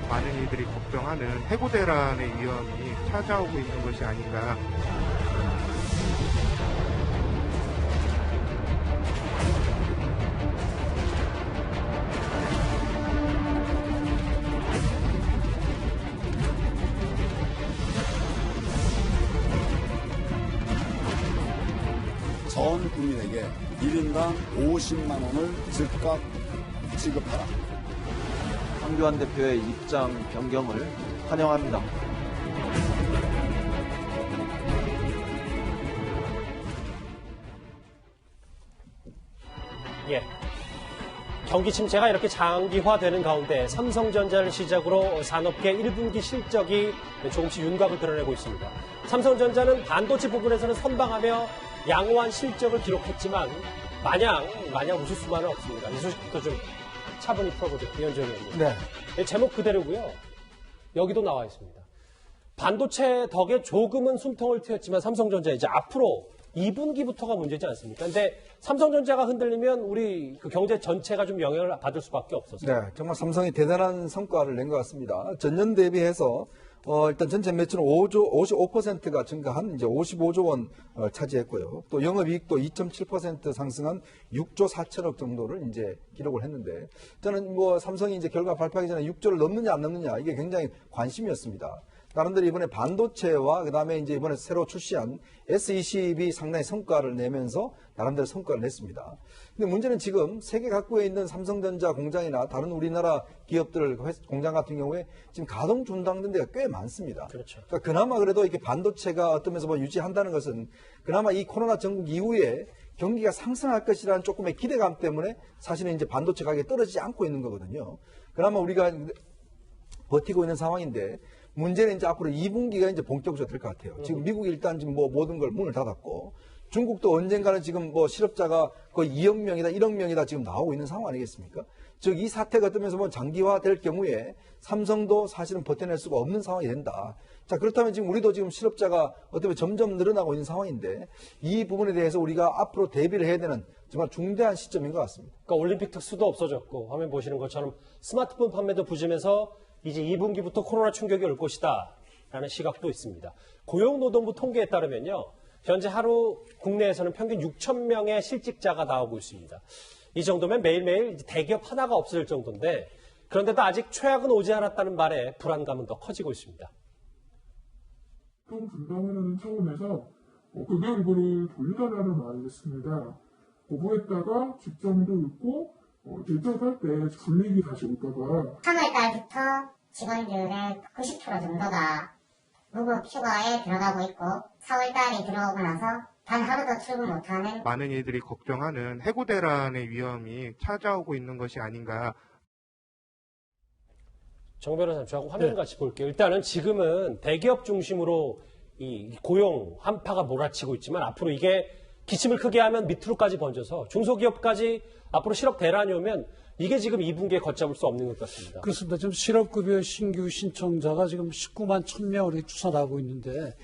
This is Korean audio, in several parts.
많은 이들이 걱정하는 해고대란의 위험이 찾아오고 있는 것이 아닌가. 전 국민에게 1인당 50만 원을 즉각 지급하라. 황교안 대표의 입장 변경을 환영합니다. 예. 경기 침체가 이렇게 장기화되는 가운데 삼성전자를 시작으로 산업계 1분기 실적이 조금씩 윤곽을 드러내고 있습니다. 삼성전자는 반도체 부분에서는 선방하며 양호한 실적을 기록했지만 마냥 웃을 수만은 없습니다. 이 소식부터 좀 차분히 풀어보죠. 이현정 의원님. 네. 제목 그대로고요. 여기도 나와 있습니다. 반도체 덕에 조금은 숨통을 트였지만 삼성전자 이제 앞으로 2분기부터가 문제지 않습니까? 근데 삼성전자가 흔들리면 우리 그 경제 전체가 좀 영향을 받을 수밖에 없어서. 네, 정말 삼성이 대단한 성과를 낸 것 같습니다. 전년 대비해서 일단 전체 매출은 55%가 증가한 이제 55조 원 차지했고요. 또 영업이익도 2.7% 상승한 6조 4천억 정도를 이제 기록을 했는데 저는 뭐 삼성이 이제 결과 발표하기 전에 6조를 넘느냐 안 넘느냐 이게 굉장히 관심이었습니다. 나름대로 이번에 반도체와 그다음에 이제 이번에 새로 출시한 S20이 상당히 성과를 내면서 나름대로 성과를 냈습니다. 근데 문제는 지금 세계 각국에 있는 삼성전자 공장이나 다른 우리나라 기업들 공장 같은 경우에 지금 가동 중단된 데가 꽤 많습니다. 그렇죠. 그러니까 그나마 그래도 이렇게 반도체가 어떤 면에서 뭐 유지한다는 것은 그나마 이 코로나 전국 이후에 경기가 상승할 것이라는 조금의 기대감 때문에 사실은 이제 반도체 가격이 떨어지지 않고 있는 거거든요. 그나마 우리가 버티고 있는 상황인데 문제는 이제 앞으로 2분기가 이제 본격적으로 될 것 같아요. 지금 미국이 일단 지금 뭐 모든 걸 문을 닫았고 중국도 언젠가는 지금 뭐 실업자가 거의 2억 명이다, 1억 명이다 지금 나오고 있는 상황 아니겠습니까? 즉 이 사태가 뜨면서 뭐 장기화될 경우에 삼성도 사실은 버텨낼 수가 없는 상황이 된다. 자, 그렇다면 지금 우리도 지금 실업자가 어떻게 보면 점점 늘어나고 있는 상황인데 이 부분에 대해서 우리가 앞으로 대비를 해야 되는 정말 중대한 시점인 것 같습니다. 그러니까 올림픽 특수도 없어졌고 화면 보시는 것처럼 스마트폰 판매도 부짐해서 이제 2분기부터 코로나 충격이 올 것이다 라는 시각도 있습니다. 고용노동부 통계에 따르면요. 현재 하루 국내에서는 평균 6천 명의 실직자가 나오고 있습니다. 이 정도면 매일매일 대기업 하나가 없어질 정도인데 그런데도 아직 최악은 오지 않았다는 말에 불안감은 더 커지고 있습니다. 또 분담하는 차원에서 급여일부를 돌려달라는 말을 했습니다. 거부했다가 직장도 있고 대적할 때 불이익이 다시 올까봐 3월 달부터 직원들의 90% 정도가 무급 휴가에 들어가고 있고 4월 달이 들어오고 나서 단 하루도 출근 못하는 많은 이들이 걱정하는 해고대란의 위험이 찾아오고 있는 것이 아닌가. 정 변호사님, 저하고 화면 같이 볼게요. 일단은 지금은 대기업 중심으로 이 고용 한파가 몰아치고 있지만 앞으로 이게 기침을 크게 하면 밑으로까지 번져서 중소기업까지 앞으로 실업 대란이 오면 이게 지금 2분기에 걷잡을 수 없는 것 같습니다. 그렇습니다. 지금 실업급여 신규 신청자가 지금 19만 1,000명으로 추산하고 있는데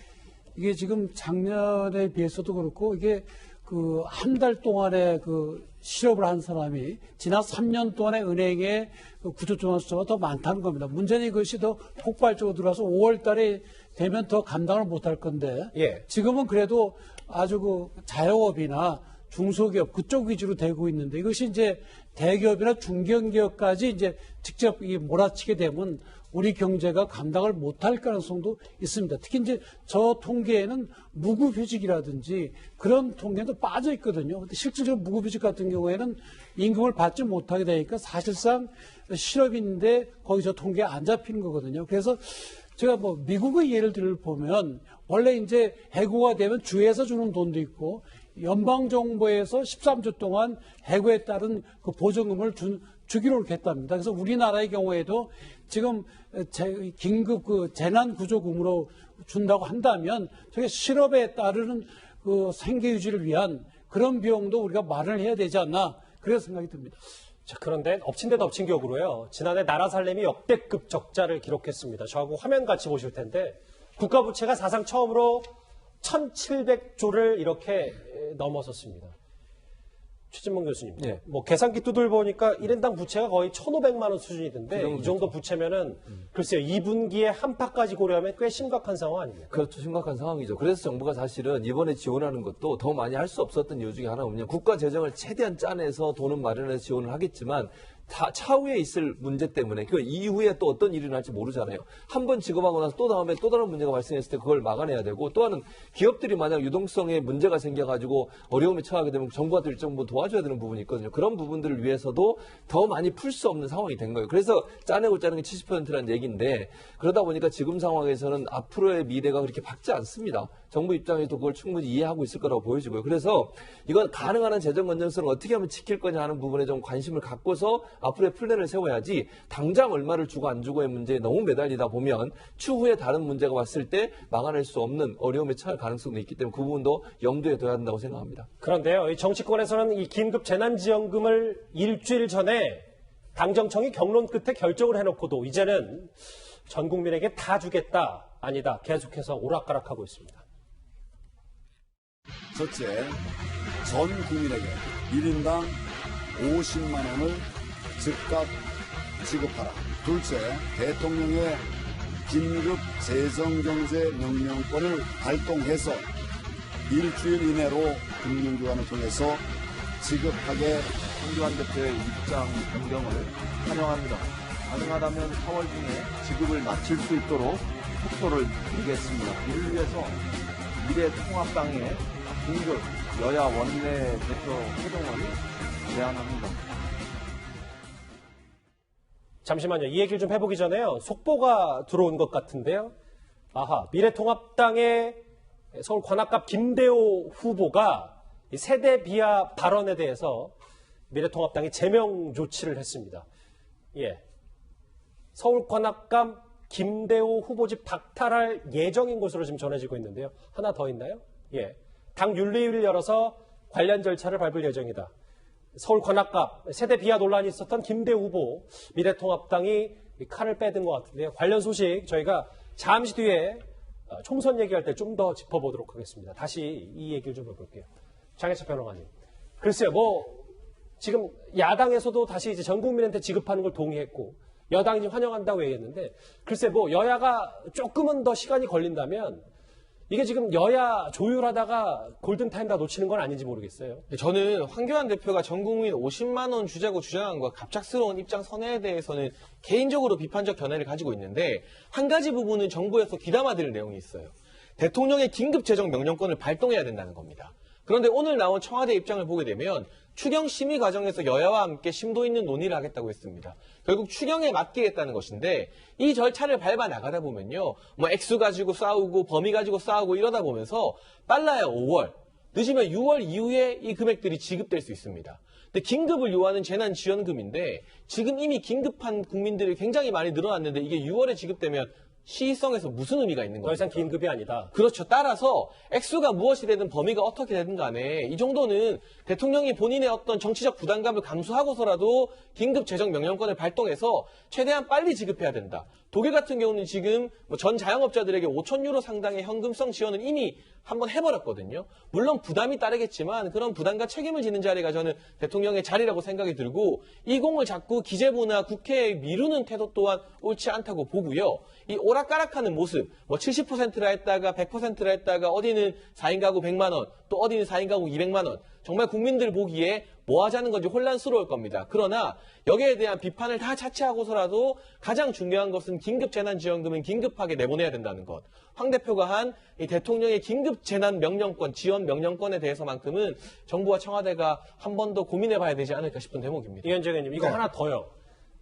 이게 지금 작년에 비해서도 그렇고 이게 그 한 달 동안에 그 실업을 한 사람이 지난 3년 동안에 은행에 그 구조조정 숫자가 더 많다는 겁니다. 문제는 이것이 더 폭발적으로 들어와서 5월 달에 되면 더 감당을 못할 건데 지금은 그래도 아주 그 자영업이나 중소기업 그쪽 위주로 되고 있는데 이것이 이제 대기업이나 중견기업까지 이제 직접 몰아치게 되면 우리 경제가 감당을 못할 가능성도 있습니다. 특히 이제 저 통계에는 무급휴직이라든지 그런 통계도 빠져 있거든요. 근데 실질적으로 무급휴직 같은 경우에는 임금을 받지 못하게 되니까 사실상 실업인데 거기서 통계에 안 잡히는 거거든요. 그래서 제가 뭐 미국의 예를 들보면 원래 이제 해고가 되면 주에서 주는 돈도 있고 연방정부에서 13주 동안 해고에 따른 그 보조금을 주기로 이렇게 했답니다. 그래서 우리나라의 경우에도 지금 긴급 그 재난구조금으로 준다고 한다면 저게 실업에 따르는 그 생계 유지를 위한 그런 비용도 우리가 마련을 해야 되지 않나 그런 생각이 듭니다. 자, 그런데 엎친 데 덮친 격으로요. 지난해 나라 살림이 역대급 적자를 기록했습니다. 저하고 화면 같이 보실 텐데 국가 부채가 사상 처음으로 1,700조를 이렇게 넘어섰습니다. 최진봉 교수님, 예. 뭐 계산기 두들보니까 1인당 부채가 거의 1,500만 원 수준이던데 그 정도 이 정도 부채면은 글쎄요 2분기에 한파까지 고려하면 꽤 심각한 상황 아닙니까? 그렇죠. 심각한 상황이죠. 그래서 정부가 사실은 이번에 지원하는 것도 더 많이 할 수 없었던 이유 중에 하나는요. 국가 재정을 최대한 짜내서 돈은 마련해서 지원을 하겠지만 다 차후에 있을 문제 때문에 그 이후에 또 어떤 일이 날지 모르잖아요. 한 번 지급하고 나서 또 다음에 또 다른 문제가 발생했을 때 그걸 막아내야 되고 또 하나는 기업들이 만약 유동성에 문제가 생겨가지고 어려움에 처하게 되면 정부가 또 일정 부분 도와줘야 되는 부분이 있거든요. 그런 부분들을 위해서도 더 많이 풀 수 없는 상황이 된 거예요. 그래서 짜내고 짜는 게 70%라는 얘기인데 그러다 보니까 지금 상황에서는 앞으로의 미래가 그렇게 밝지 않습니다. 정부 입장에서도 그걸 충분히 이해하고 있을 거라고 보여지고요. 그래서 이건 가능한 한 재정 건전성을 어떻게 하면 지킬 거냐 하는 부분에 좀 관심을 갖고서 앞으로의 플랜을 세워야지 당장 얼마를 주고 안 주고의 문제에 너무 매달리다 보면 추후에 다른 문제가 왔을 때 막아낼 수 없는 어려움에 처할 가능성도 있기 때문에 그 부분도 염두에 둬야 한다고 생각합니다. 그런데요, 이 정치권에서는 이 긴급 재난지원금을 일주일 전에 당정청이 경론 끝에 결정을 해놓고도 이제는 전 국민에게 다 주겠다, 아니다, 계속해서 오락가락하고 있습니다. 첫째, 전 국민에게 1인당 50만 원을 즉각 지급하라. 둘째, 대통령의 긴급 재정경제 명령권을 발동해서 일주일 이내로 금융기관을 통해서 지급하게. 황교안 대표의 입장 변경을 환영합니다. 가능하다면 4월 중에 지급을 마칠 수 있도록 속도를 드리겠습니다. 이를 위해서 미래통합당의 긴급 여야 원내대표 회동을 제안합니다. 잠시만요. 이 얘기를 좀 해보기 전에요. 속보가 들어온 것 같은데요. 아하, 미래통합당의 서울 관악갑 김대호 후보가 이 세대 비하 발언에 대해서 미래통합당이 제명 조치를 했습니다. 예. 서울 관악갑 김대호 후보직 박탈할 예정인 것으로 지금 전해지고 있는데요. 하나 더 있나요? 예. 당 윤리위를 열어서 관련 절차를 밟을 예정이다. 서울 관악갑 세대 비하 논란이 있었던 김대호 후보, 미래통합당이 칼을 빼든 것 같은데요. 관련 소식 저희가 잠시 뒤에 총선 얘기할 때 좀 더 짚어보도록 하겠습니다. 다시 이 얘기를 좀 해볼게요. 장혜철 변호사님. 글쎄요, 지금 야당에서도 다시 이제 전 국민한테 지급하는 걸 동의했고, 여당이 지금 환영한다고 얘기했는데, 글쎄 여야가 조금은 더 시간이 걸린다면, 이게 지금 여야 조율하다가 골든타임 다 놓치는 건 아닌지 모르겠어요. 저는 황교안 대표가 전 국민 50만 원 주자고 주장한 것 갑작스러운 입장 선회에 대해서는 개인적으로 비판적 견해를 가지고 있는데 한 가지 부분은 정부에서 귀담아들을 내용이 있어요. 대통령의 긴급 재정 명령권을 발동해야 된다는 겁니다. 그런데 오늘 나온 청와대 입장을 보게 되면 추경 심의 과정에서 여야와 함께 심도 있는 논의를 하겠다고 했습니다. 결국 추경에 맡기겠다는 것인데 이 절차를 밟아 나가다 보면요. 액수 가지고 싸우고 범위 가지고 싸우고 이러다 보면서 빨라야 5월, 늦으면 6월 이후에 이 금액들이 지급될 수 있습니다. 근데 긴급을 요하는 재난지원금인데 지금 이미 긴급한 국민들이 굉장히 많이 늘어났는데 이게 6월에 지급되면 시의성에서 무슨 의미가 있는 거죠? 더 이상 긴급이 아니다. 그렇죠. 따라서 액수가 무엇이 되든 범위가 어떻게 되든 간에 이 정도는 대통령이 본인의 어떤 정치적 부담감을 감수하고서라도 긴급 재정 명령권을 발동해서 최대한 빨리 지급해야 된다. 독일 같은 경우는 지금 전 자영업자들에게 5천 유로 상당의 현금성 지원을 이미 한번 해버렸거든요. 물론 부담이 따르겠지만 그런 부담과 책임을 지는 자리가 저는 대통령의 자리라고 생각이 들고 이 공을 자꾸 기재부나 국회에 미루는 태도 또한 옳지 않다고 보고요. 이 오락가락하는 모습, 70%라 했다가 100%라 했다가 어디는 4인 가구 100만 원, 또 어디는 4인 가구 200만 원. 정말 국민들 보기에 뭐 하자는 건지 혼란스러울 겁니다. 그러나 여기에 대한 비판을 다 차치하고서라도 가장 중요한 것은 긴급 재난지원금은 긴급하게 내보내야 된다는 것. 황 대표가 한 이 대통령의 긴급 재난 명령권, 지원 명령권에 대해서만큼은 정부와 청와대가 한 번 더 고민해봐야 되지 않을까 싶은 대목입니다. 이현정 의원님, 이거 하나 더요.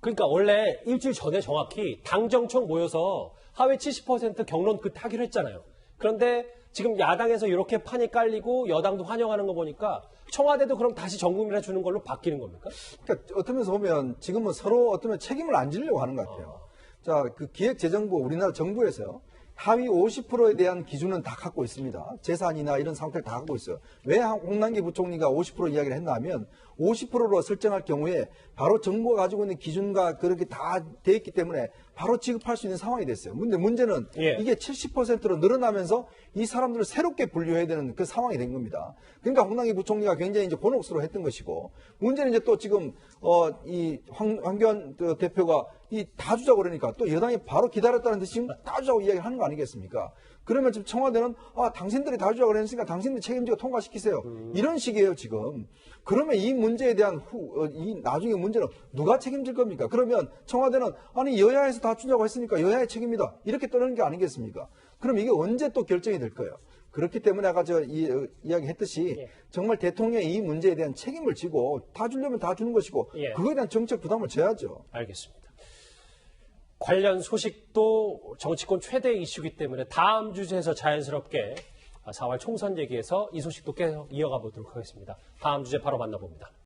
그러니까 원래 일주일 전에 정확히 당정청 모여서 하회 70% 경론 끝에 하기로 했잖아요. 그런데 지금 야당에서 이렇게 판이 깔리고 여당도 환영하는 거 보니까 청와대도 그럼 다시 전 국민에 주는 걸로 바뀌는 겁니까? 그러니까 어떤 면에서 보면 지금은 서로 어떤 면 책임을 안 지려고 하는 것 같아요. 자, 그 기획재정부 우리나라 정부에서요. 하위 50%에 대한 기준은 다 갖고 있습니다. 재산이나 이런 상태를 다 갖고 있어요. 왜 홍남기 부총리가 50% 이야기를 했나 하면 50%로 설정할 경우에 바로 정부가 가지고 있는 기준과 그렇게 다 돼 있기 때문에 바로 지급할 수 있는 상황이 됐어요. 근데 문제는 예. 이게 70%로 늘어나면서 이 사람들을 새롭게 분류해야 되는 그 상황이 된 겁니다. 그러니까 홍남기 부총리가 굉장히 이제 곤혹스러워했던 것이고, 문제는 이제 또 지금 이 황교안 대표가 이 다 주자고 그러니까 또 여당이 바로 기다렸다는 듯이 지금 다 주자고 이야기하는 거 아니겠습니까? 그러면 지금 청와대는 당신들이 다 주자고 그랬으니까 당신들이 책임지고 통과시키세요. 이런 식이에요 지금. 그러면 이 문제에 대한 이 나중에 문제는 누가 책임질 겁니까? 그러면 청와대는 아니 여야에서 다 주자고 했으니까 여야의 책임이다 이렇게 떠는 게 아니겠습니까? 그럼 이게 언제 또 결정이 될 거예요? 그렇기 때문에 아까 이야기했듯이 정말 대통령이 이 문제에 대한 책임을 지고 다 주려면 다 주는 것이고 그거에 대한 정책 부담을 져야죠. 알겠습니다. 관련 소식도 정치권 최대 이슈이기 때문에 다음 주제에서 자연스럽게 4월 총선 얘기에서 이 소식도 계속 이어가 보도록 하겠습니다. 다음 주제 바로 만나봅니다.